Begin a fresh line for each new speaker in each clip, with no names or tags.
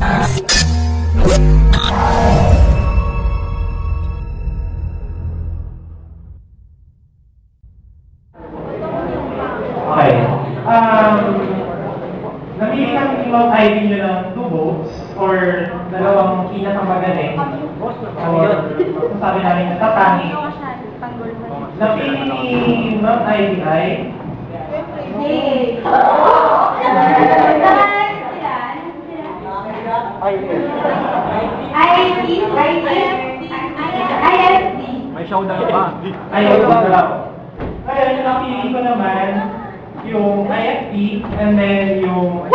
Okay. Napili kami ni Ma'am Ivy nyo ng 2 votes or dalawang pinakamagaling or sabi namin natatangi. Napili ni Ma'am Ivy ay
May showdown pa.
ayaw daw. Ngayon, napili ko naman yung IFP and then yung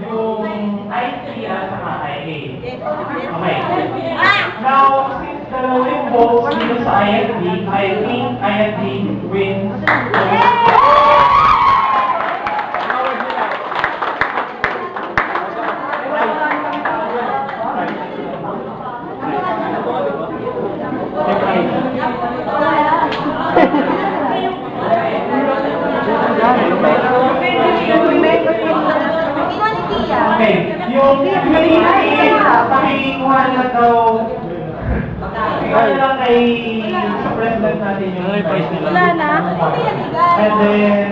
yung IC at saka IA. Okay. Now, since dalawa yung votes dito sa IFP, I think IFP wins. Okay, yung pakikuha na daw lang kay sa president natin yung price nila.
Wala na.
And then,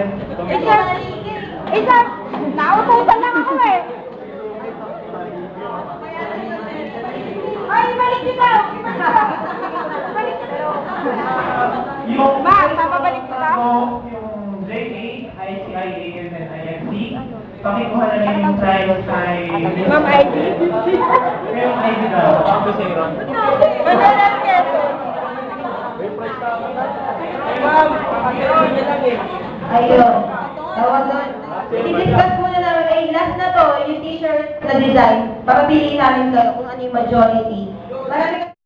Nautusan lang ako eh. Ay, balik kita! Balik kita!
yung
papabalik kita?
yung JA, ICIA, and then IFC, pakikuha na lang yung price kay
Ma'am ID.
yung ID daw.
Madalas keso.
Ayun. Tawag doon. I-discuss muna namin, ay last na to, yung t-shirt na design. Papapiliin namin kayo kung ano yung majority. Marami